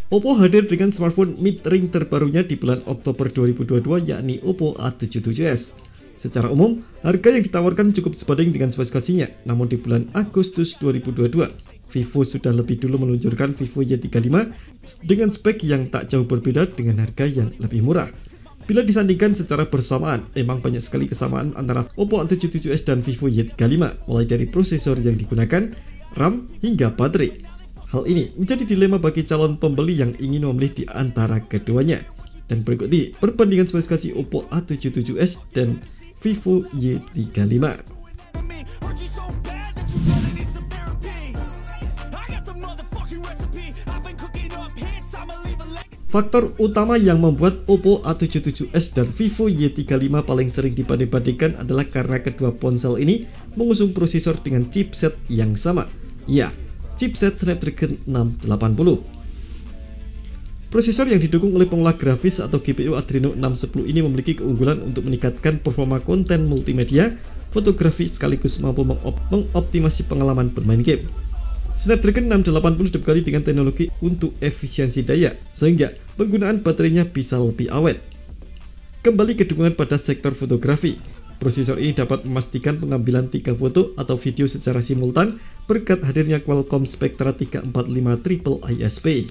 Oppo hadir dengan smartphone mid-range terbarunya di bulan Oktober 2022 yakni Oppo A77s. Secara umum, harga yang ditawarkan cukup sebanding dengan spesifikasinya, namun di bulan Agustus 2022, Vivo sudah lebih dulu meluncurkan Vivo Y35 dengan spek yang tak jauh berbeda dengan harga yang lebih murah. Bila disandingkan secara bersamaan, memang banyak sekali kesamaan antara Oppo A77s dan Vivo Y35, mulai dari prosesor yang digunakan, RAM, hingga baterai. Hal ini menjadi dilema bagi calon pembeli yang ingin memilih di antara keduanya. Dan berikut ini perbandingan spesifikasi Oppo A77s dan Vivo Y35. Faktor utama yang membuat Oppo A77s dan Vivo Y35 paling sering dibanding-bandingkan adalah karena kedua ponsel ini mengusung prosesor dengan chipset yang sama. Ya, chipset Snapdragon 680. Prosesor yang didukung oleh pengolah grafis atau GPU Adreno 610 ini memiliki keunggulan untuk meningkatkan performa konten multimedia, fotografi sekaligus mampu mengoptimasi pengalaman bermain game. Snapdragon 680 dibekali dengan teknologi untuk efisiensi daya, sehingga penggunaan baterainya bisa lebih awet. Kembali ke dukungan pada sektor fotografi. Prosesor ini dapat memastikan pengambilan 3 foto atau video secara simultan berkat hadirnya Qualcomm Spectra 345 Triple ISP.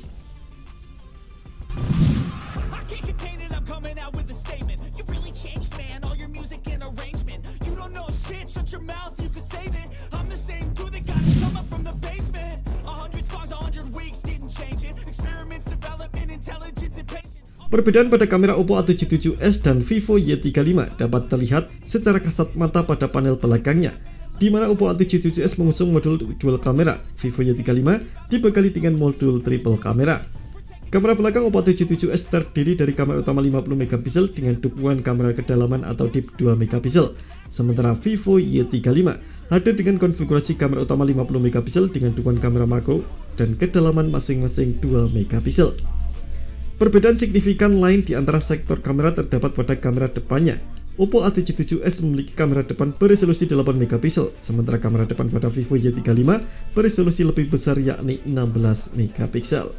Perbedaan pada kamera Oppo A77s dan Vivo Y35 dapat terlihat secara kasat mata pada panel belakangnya, di mana Oppo A77s mengusung modul dual kamera, Vivo Y35 dibekali dengan modul triple kamera. Kamera belakang Oppo A77s terdiri dari kamera utama 50MP dengan dukungan kamera kedalaman atau deep 2MP, sementara Vivo Y35 hadir dengan konfigurasi kamera utama 50MP dengan dukungan kamera makro dan kedalaman masing-masing 2MP. Perbedaan signifikan lain di antara sektor kamera terdapat pada kamera depannya. Oppo A77s memiliki kamera depan beresolusi 8MP, sementara kamera depan pada Vivo Y35 beresolusi lebih besar yakni 16MP.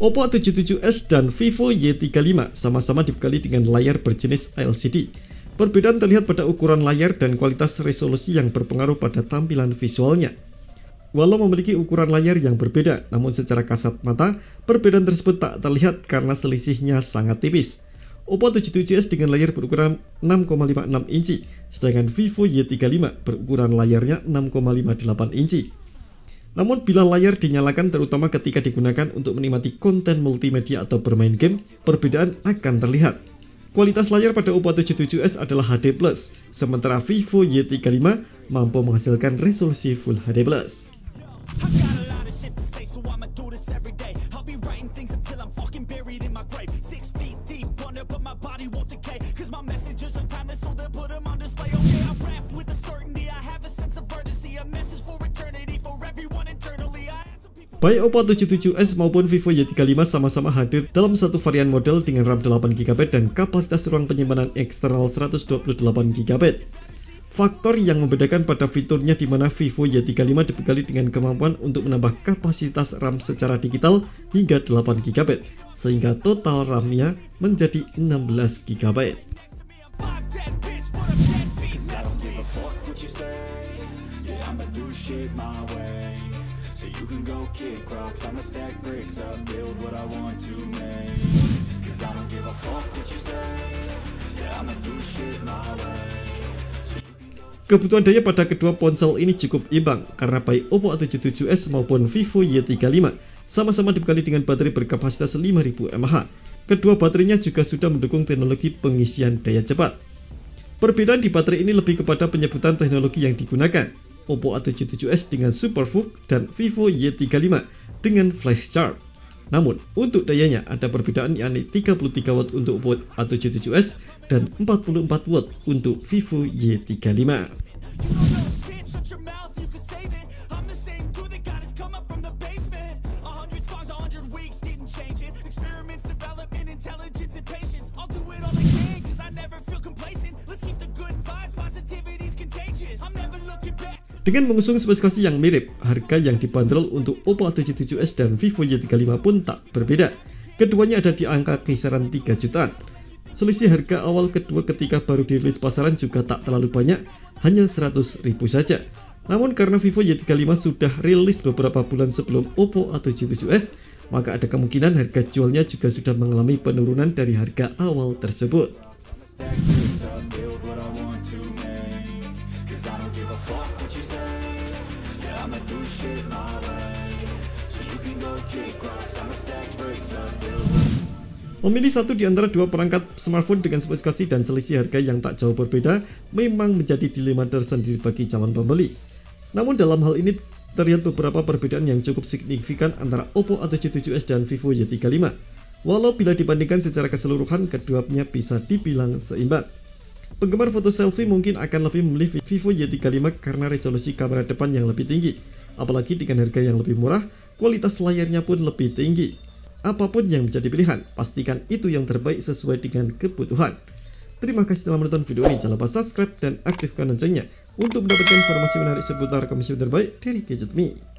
Oppo A77s dan Vivo Y35 sama-sama dibekali dengan layar berjenis LCD. Perbedaan terlihat pada ukuran layar dan kualitas resolusi yang berpengaruh pada tampilan visualnya. Walau memiliki ukuran layar yang berbeda, namun secara kasat mata, perbedaan tersebut tak terlihat karena selisihnya sangat tipis. Oppo A77s dengan layar berukuran 6,56 inci, sedangkan Vivo Y35 berukuran layarnya 6,58 inci. Namun bila layar dinyalakan terutama ketika digunakan untuk menikmati konten multimedia atau bermain game, perbedaan akan terlihat. Kualitas layar pada Oppo A77s adalah HD+, sementara Vivo Y35 mampu menghasilkan resolusi Full HD+. Baik Oppo A77s maupun Vivo Y35 sama-sama hadir dalam satu varian model dengan RAM 8GB dan kapasitas ruang penyimpanan eksternal 128GB. Faktor yang membedakan pada fiturnya di mana Vivo Y35 dibekali dengan kemampuan untuk menambah kapasitas RAM secara digital hingga 8GB, sehingga total RAM-nya menjadi 16GB. So you can go kick rocks, I'ma stack bricks up, build what I want to make. Cause I don't give a fuck what you say, yeah, I'ma do shit my way. Kebutuhan daya pada kedua ponsel ini cukup imbang karena baik Oppo A77s maupun Vivo Y35 sama-sama dibekali dengan baterai berkapasitas 5000 mAh. Kedua baterainya juga sudah mendukung teknologi pengisian daya cepat. Perbedaan di baterai ini lebih kepada penyebutan teknologi yang digunakan. Oppo A77s dengan SuperVOOC dan Vivo Y35 dengan Flash Charge. Namun, untuk dayanya ada perbedaan yakni 33W untuk Oppo A77s dan 44W untuk Vivo Y35. Dengan mengusung spesifikasi yang mirip, harga yang dibanderol untuk Oppo A77s dan Vivo Y35 pun tak berbeda. Keduanya ada di angka kisaran 3 jutaan. Selisih harga awal kedua ketika baru dirilis pasaran juga tak terlalu banyak, hanya 100.000 saja. Namun karena Vivo Y35 sudah rilis beberapa bulan sebelum Oppo A77s, maka ada kemungkinan harga jualnya juga sudah mengalami penurunan dari harga awal tersebut. Memilih satu di antara dua perangkat smartphone dengan spesifikasi dan selisih harga yang tak jauh berbeda memang menjadi dilema tersendiri bagi calon pembeli. Namun dalam hal ini terlihat beberapa perbedaan yang cukup signifikan antara Oppo A77s dan Vivo Y35. Walau bila dibandingkan secara keseluruhan, keduanya bisa dibilang seimbang. Penggemar foto selfie mungkin akan lebih memilih Vivo Y35 karena resolusi kamera depan yang lebih tinggi. Apalagi dengan harga yang lebih murah, kualitas layarnya pun lebih tinggi. Apapun yang menjadi pilihan, pastikan itu yang terbaik sesuai dengan kebutuhan. Terima kasih telah menonton video ini. Jangan lupa subscribe dan aktifkan loncengnya untuk mendapatkan informasi menarik seputar komisi terbaik dari Gadget Me.